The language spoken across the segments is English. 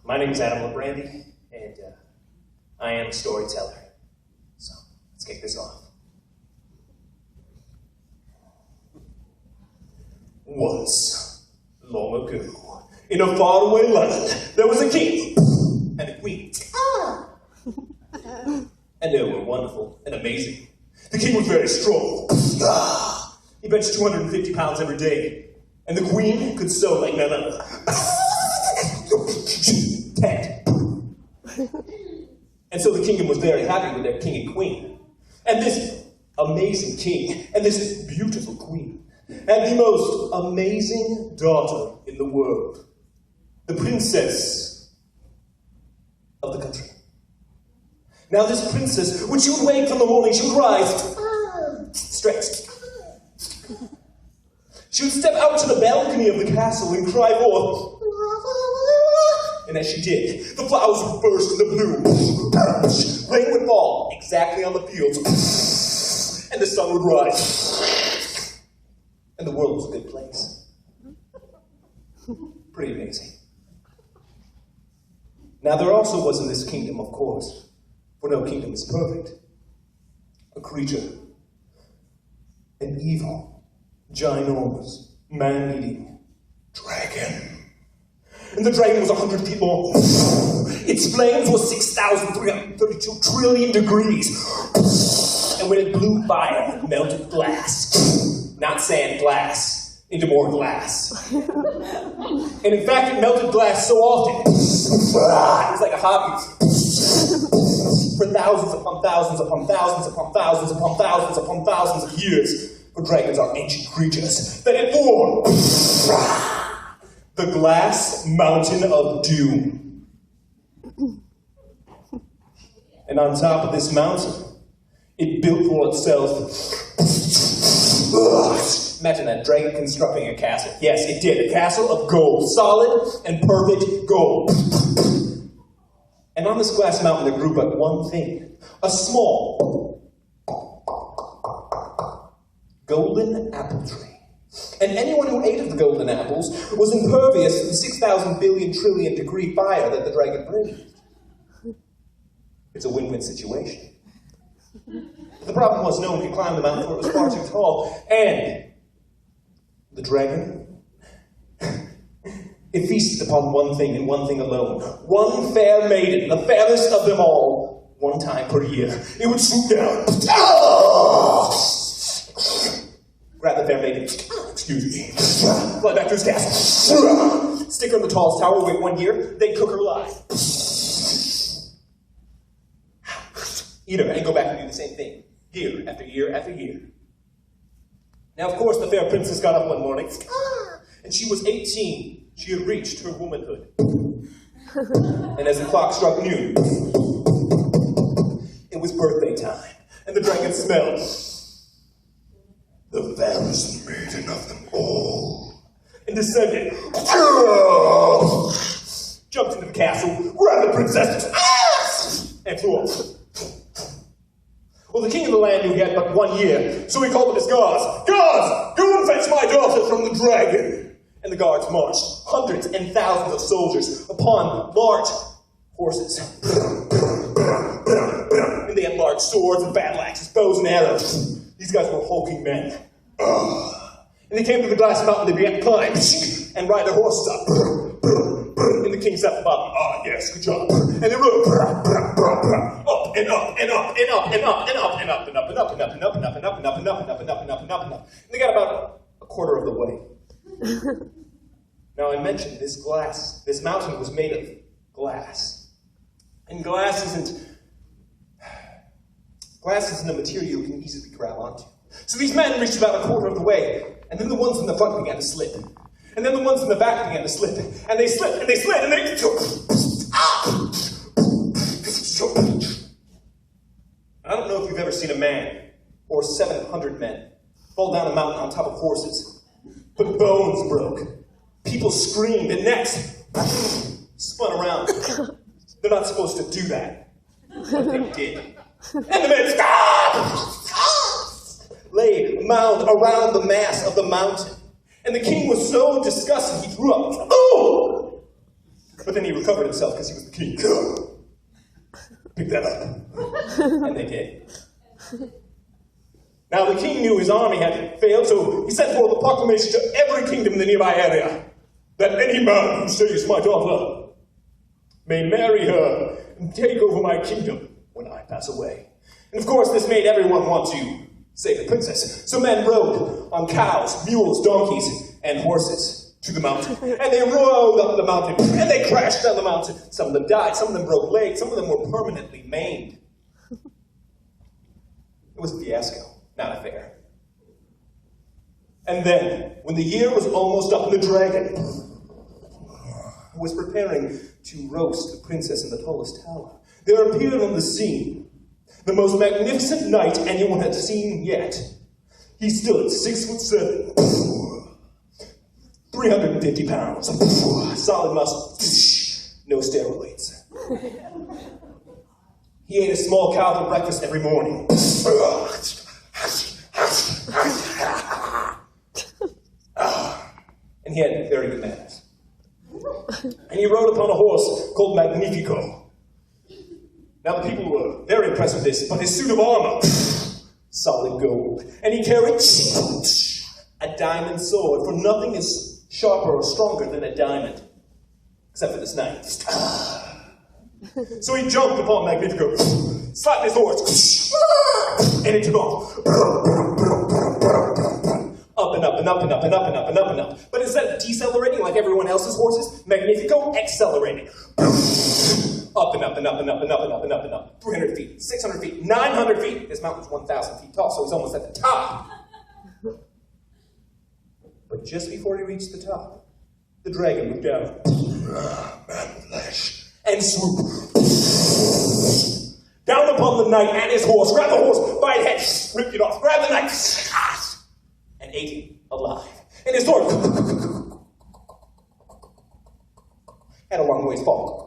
My name is Librande, and I am a storyteller. So, let's kick this off. Once, long ago, in a faraway land, there was a king and a queen. And they were wonderful and amazing. The king was very strong. He benched 250 pounds every day. And the queen could sew like none other. 10. And so the kingdom was very happy with their king and queen. And this amazing king and this beautiful queen had the most amazing daughter in the world. The princess of the country. Now this princess, when she would wake from the morning, she would rise, stretched. She would step out to the balcony of the castle and cry forth. And as she did, the flowers would burst in the blue. Rain would fall exactly on the fields. And the sun would rise. And the world was a good place. Pretty amazing. Now there also was in this kingdom, of course, for no kingdom is perfect, a creature, an evil, ginormous, man-eating dragon. And the dragon was 100 feet long. Its flames were 6,332 trillion degrees. And when it blew fire, it melted glass. Not sand, glass. Into more glass. And in fact, it melted glass so often. It was like a hobby. For thousands upon thousands upon thousands upon thousands upon thousands upon thousands of years. For dragons are ancient creatures that it formed. The glass mountain of doom. And on top of this mountain, it built for itself. Imagine that dragon constructing a castle. Yes, it did. A castle of gold. Solid and perfect gold. And on this glass mountain there grew but one thing. A small golden apple tree. And anyone who ate of the golden apples was impervious to the 6,000 billion trillion degree fire that the dragon breathed. It's a win-win situation. But the problem was no one could climb the mountain, for it was far too tall. And the dragon, it feasted upon one thing and one thing alone. One fair maiden, the fairest of them all, one time per year. It would swoop down. Grab the fair maiden. Excuse me. Fly back to his castle. Stick her in the tallest tower, wait 1 year, then cook her alive. Eat her and go back and do the same thing. Year after year after year. Now, of course, the fair princess got up one morning, and she was 18. She had reached her womanhood. And as the clock struck noon, it was birthday time, and the dragon smelled the fairest maiden of them all, and descended, jumped into the castle, grabbed the princess, and flew off. Well, the king of the land knew he had but 1 year, so he called up his guards. Guards, go and fetch my daughter from the dragon. And the guards marched, hundreds and thousands of soldiers, upon large horses. And they had large swords and battle axes, bows and arrows. These guys were hulking men. And they came to the glass mountain, they began to climb and ride their horses up. And the king sat at the bottom. Ah, yes, good job. And they rode up and up and up and up and up and up and up and up and up and up and up and up and up and up and up and up and up and up and up and up. And they got about a quarter of the way. Now I mentioned this mountain was made of glass. And glass isn't a material you can easily grab onto. So these men reached about a quarter of the way, and then the ones in the front began to slip. And then the ones in the back began to slip. And they slipped, and they slid, and they... I don't know if you've ever seen a man, or 700 men, fall down a mountain on top of horses. But bones broke. People screamed, and necks spun around. They're not supposed to do that. But they did. And the men lay a mound around the mass of the mountain. And the king was so disgusted, he threw up. Oh! But then he recovered himself because he was the king. Pick that up. And they did. Now the king knew his army had failed, so he sent forth a proclamation to every kingdom in the nearby area that any man who saves my daughter may marry her and take over my kingdom when I pass away. And of course, this made everyone want to save the princess. So men rode on cows, mules, donkeys, and horses to the mountain. And they rode up the mountain, and they crashed down the mountain. Some of them died, some of them broke legs, some of them were permanently maimed. It was a fiasco, not a fair. And then, when the year was almost up and the dragon was preparing to roast the princess in the tallest tower, there appeared on the scene the most magnificent knight anyone had seen yet. He stood 6'7", 350 pounds, solid muscle, no steroids. He ate a small cow for breakfast every morning. And he had very good manners. And he rode upon a horse called Magnifico. Now the people were very impressed with this, but his suit of armor, solid gold. And he carried a diamond sword, for nothing is sharper or stronger than a diamond, except for this knife. So he jumped upon Magnifico, slapped his horse, and it took off. Up and up and up and up and up and up and up and up. But instead of decelerating like everyone else's horses, Magnifico accelerated. Up and up and up and up and up and up and up and up. 300 feet, 600 feet, 900 feet. This mountain's 1,000 feet tall, so he's almost at the top. But just before he reached the top, the dragon looked down. Man flesh. And swooped down upon the knight and his horse, grabbed the horse by the head, ripped it off, grabbed the knight, and ate him alive. And his sword had a long ways fall.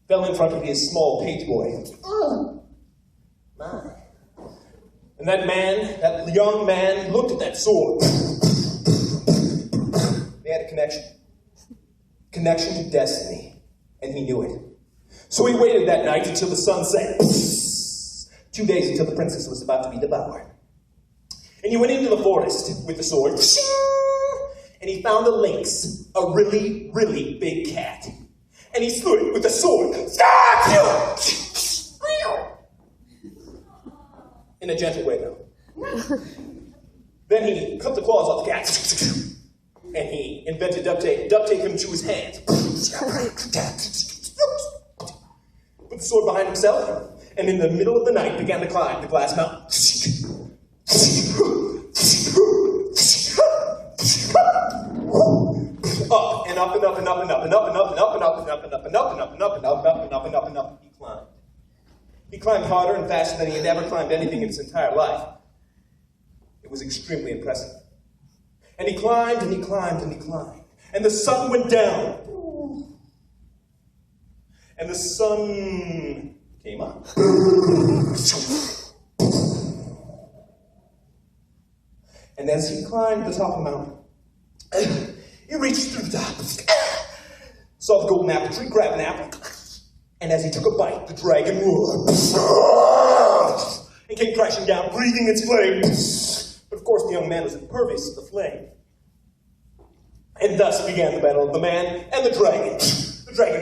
Fell in front of his small page boy. My. And that young man, looked at that sword. They had a connection. Connection to destiny. And he knew it. So he waited that night until the sun set. 2 days until the princess was about to be devoured. And he went into the forest with the sword. And he found a lynx, a really, really big cat. And he slew it with the sword. In a gentle way, though. Then he cut the claws off the cat. And he invented duct tape him to his hands. Put the sword behind himself, and in the middle of the night began to climb the glass mountain. Up and up and up and up and up and up and up and up and up and up and up and up and up and up and up and up and up and up and up. He climbed. He climbed harder and faster than he had ever climbed anything in his entire life. It was extremely impressive. And he climbed and he climbed and he climbed. And the sun went down. And the sun came up. And as he climbed the top of the mountain, he reached through the top, saw the golden apple tree, grabbed an apple, and as he took a bite, the dragon roared and came crashing down, breathing its flame. But of course, the young man was impervious to the flame. And thus began the battle of the man and the dragon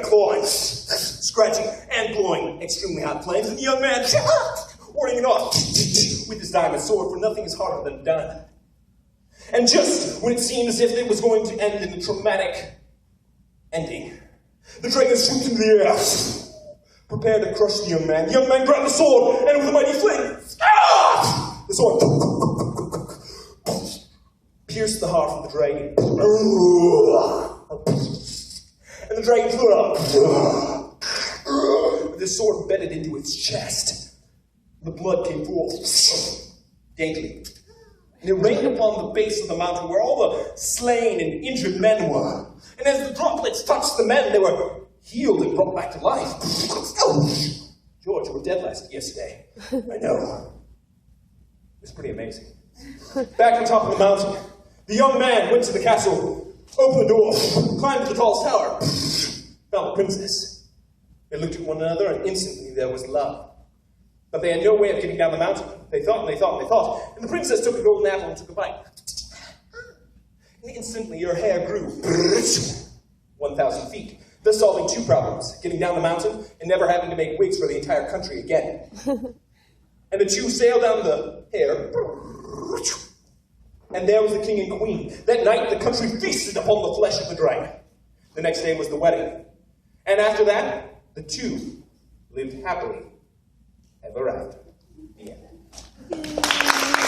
clawing, scratching, and blowing extremely hot flames, and the young man warding it off with his diamond sword, for nothing is harder than a diamond. And just when it seemed as if it was going to end in a traumatic ending, the dragon swooped into the air, prepared to crush the young man. The young man grabbed the sword, and with a mighty fling, the sword pierced the heart of the dragon. And the dragon flew out. With his sword bedded into its chest. The blood came forth daintily. And it rained upon the base of the mountain where all the slain and injured men were. And as the droplets touched the men, they were healed and brought back to life. George, you were dead yesterday. I know. It was pretty amazing. Back on top of the mountain, the young man went to the castle Opened the door, climbed to the tallest tower, found the princess. They looked at one another, and instantly there was love. But they had no way of getting down the mountain. They thought, and they thought, and they thought, and the princess took a golden apple and took a bite. And instantly her hair grew 1,000 feet, thus solving two problems, getting down the mountain and never having to make wigs for the entire country again. And the two sailed down the hair, and there was the king and queen. That night the country feasted upon the flesh of the dragon. The next day was the wedding. And after that, the two lived happily ever after. The end.